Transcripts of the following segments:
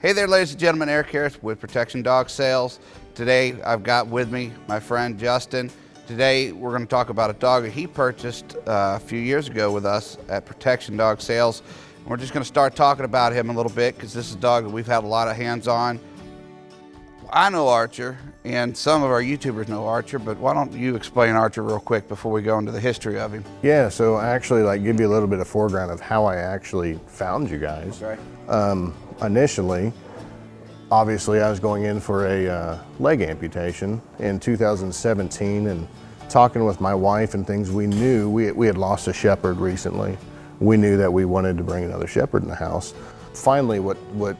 Hey there, ladies and gentlemen, Eric here with Protection Dog Sales. Today I've got with me my friend Justin. Today we're going to talk about a dog that he purchased a few years ago with us at Protection Dog Sales. And we're just going to start talking about him a little bit because this is a dog that we've had a lot of hands on. I know Archer, and some of our YouTubers know Archer, but why don't you explain Archer real quick before we go into the history of him? Yeah, so actually give you a little bit of foreground of how I actually found you guys. Okay. Initially, obviously I was going in for a leg amputation in 2017, and talking with my wife and things, we knew we had lost a shepherd recently. We knew that we wanted to bring another shepherd in the house. Finally, what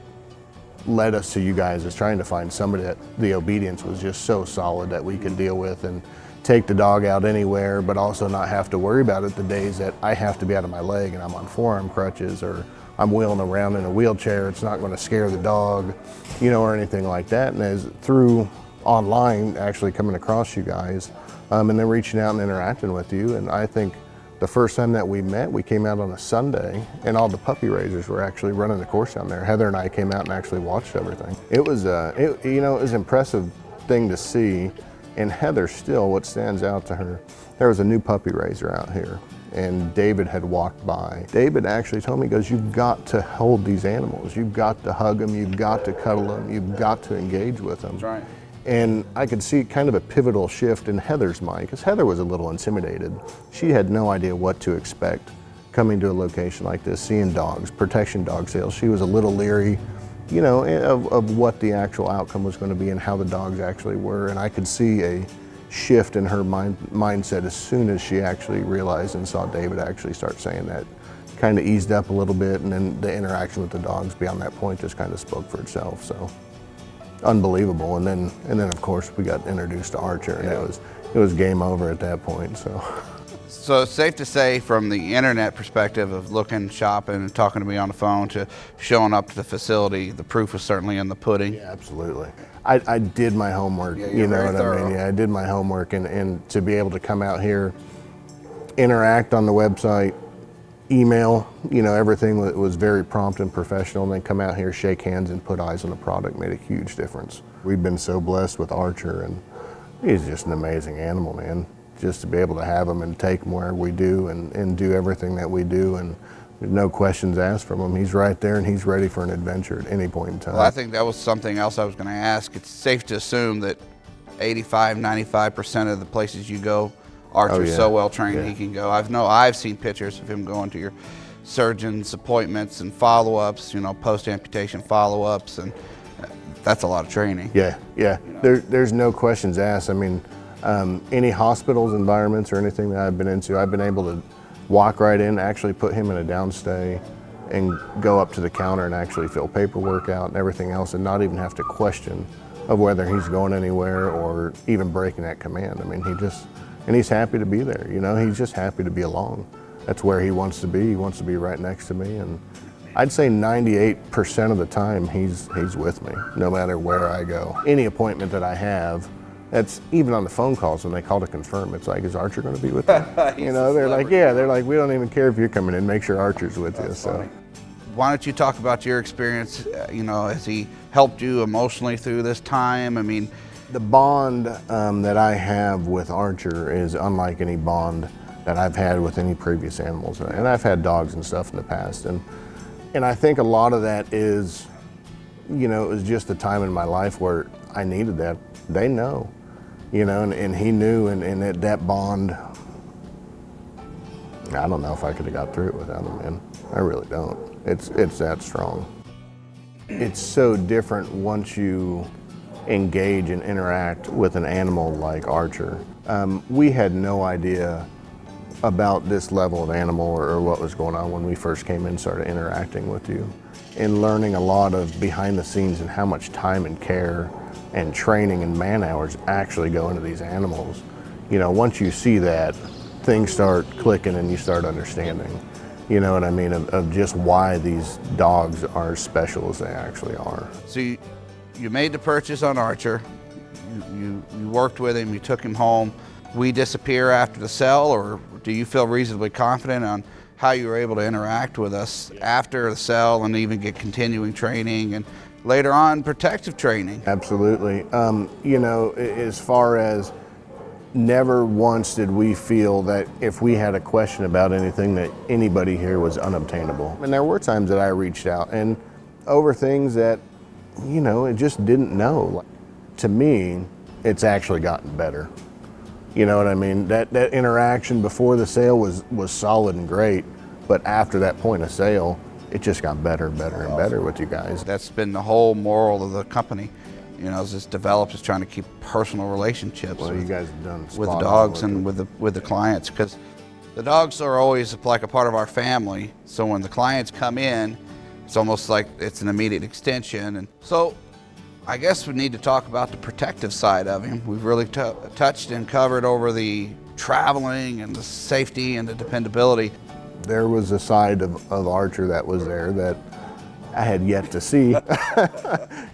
led us to you guys is trying to find somebody that the obedience was just so solid that we could deal with and take the dog out anywhere, but also not have to worry about it the days that I have to be out of my leg and I'm on forearm crutches or I'm wheeling around in a wheelchair. It's not going to scare the dog, you know, or anything like that. And as through online, actually coming across you guys, and then reaching out and interacting with you. And I think the first time that we met, we came out on a Sunday, and all the puppy raisers were actually running the course down there. Heather and I came out and actually watched everything. It was, it was an impressive thing to see. And Heather still, what stands out to her, there was a new puppy raiser out here, and David had walked by. David actually told me, he goes, you've got to hold these animals. You've got to hug them. You've got to cuddle them. You've got to engage with them. That's right. And I could see kind of a pivotal shift in Heather's mind, because Heather was a little intimidated. She had no idea what to expect coming to a location like this, seeing dogs, Protection Dog Sales. She was a little leery, you know, of what the actual outcome was going to be and how the dogs actually were. And I could see a shift in her mindset as soon as she actually realized and saw David actually start saying that. Kind of eased up a little bit, and then the interaction with the dogs beyond that point just kind of spoke for itself. So unbelievable. And then of course we got introduced to Archer, and it was game over at that point. So it's safe to say, from the internet perspective of looking, shopping, and talking to me on the phone to showing up to the facility, the proof was certainly in the pudding. Yeah, absolutely. I did my homework, yeah, you know what thorough. I mean? Yeah, I did my homework, and to be able to come out here, interact on the website, email, you know, everything was very prompt and professional, and then come out here, shake hands, and put eyes on the product made a huge difference. We've been so blessed with Archer, and he's just an amazing animal, man. Just to be able to have him and take him where we do and do everything that we do, and there's no questions asked from him. He's right there and he's ready for an adventure at any point in time. Well, I think that was something else I was going to ask. It's safe to assume that 85–95% of the places you go, Archer's so well trained he can go. I've seen pictures of him going to your surgeon's appointments and follow-ups, you know, post-amputation follow-ups, and that's a lot of training. Yeah. You know? There's no questions asked. I mean, any hospitals, environments, or anything that I've been into, I've been able to walk right in, actually put him in a downstay, and go up to the counter and actually fill paperwork out and everything else, and not even have to question of whether he's going anywhere or even breaking that command. I mean, and he's happy to be there, you know, he's just happy to be along. That's where he wants to be. He wants to be right next to me, and I'd say 98% of the time he's with me, no matter where I go. Any appointment that I have, that's even on the phone calls when they call to confirm, it's like, is Archer going to be with you? You know, they're like, yeah, they're like, we don't even care if you're coming in, make sure Archer's with you. So, why don't you talk about your experience? You know, has he helped you emotionally through this time? I mean, the bond that I have with Archer is unlike any bond that I've had with any previous animals, and I've had dogs and stuff in the past, and I think a lot of that is, you know, it was just a time in my life where I needed that. They know, you know, and he knew, and that bond, I don't know if I could have got through it without him, man. I really don't. It's that strong. It's so different once you engage and interact with an animal like Archer. We had no idea about this level of animal or what was going on when we first came in and started interacting with you, and learning a lot of behind the scenes and how much time and care and training and man hours actually go into these animals. You know, once you see that, things start clicking and you start understanding, you know what I mean, of just why these dogs are as special as they actually are. So you made the purchase on Archer, you worked with him, you took him home. We disappear after the sell, or do you feel reasonably confident on how you were able to interact with us after the sale and even get continuing training and later on protective training. Absolutely. You know, as far as never once did we feel that if we had a question about anything that anybody here was unobtainable. And there were times that I reached out and over things that, you know, it just didn't know. To me, it's actually gotten better. You know what I mean? That interaction before the sale was solid and great, but after that point of sale, it just got better and better and better with you guys. That's been the whole moral of the company. You know, as this develops, is trying to keep personal relationships Well, you guys have done with the spot dogs on and with the clients, because the dogs are always like a part of our family. So when the clients come in, it's almost like it's an immediate extension. And so I guess we need to talk about the protective side of him. We've really touched and covered over the traveling and the safety and the dependability. There was a side of Archer that was there that I had yet to see.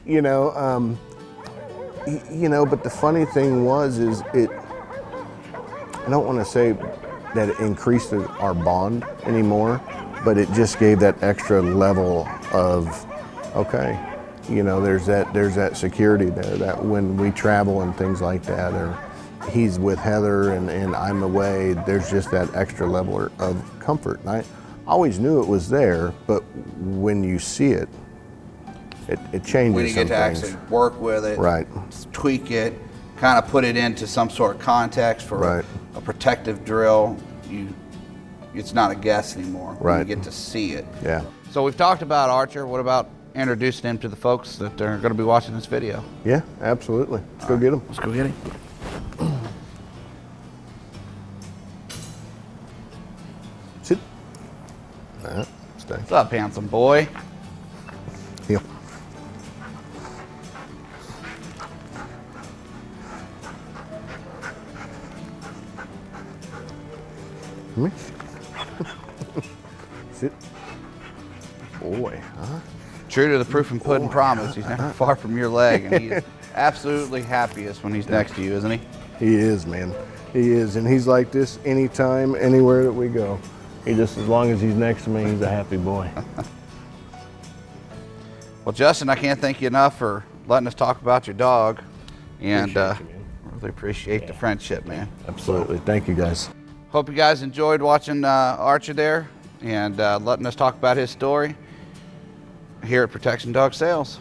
You know, but the funny thing is it, I don't want to say that it increased our bond anymore, but it just gave that extra level of, okay, you know, there's that security there, that when we travel and things like that, or he's with Heather and I'm away, there's just that extra level of comfort. And I always knew it was there, but when you see it, it changes When you get to actually work with it, right, tweak it, kind of put it into some sort of context for right, a protective drill, it's not a guess anymore. Right. You get to see it. Yeah. So we've talked about Archer. What about introducing him to the folks that are going to be watching this video? Yeah, absolutely. Let's go get him. Let's go get him. Sit. Stay. What's up, handsome boy? Heel. Come here. Sit. Boy, huh? True to the Prufenpuden promise, he's never far from your leg, and he is absolutely happiest when he's next to you, isn't he? He is, man. He is, and he's like this anytime, anywhere that we go. He just, as long as he's next to me, he's a happy boy. Well, Justin, I can't thank you enough for letting us talk about your dog, and really appreciate the friendship, man. Absolutely. Thank you, guys. Hope you guys enjoyed watching Archer there and letting us talk about his story here at Protection Dog Sales.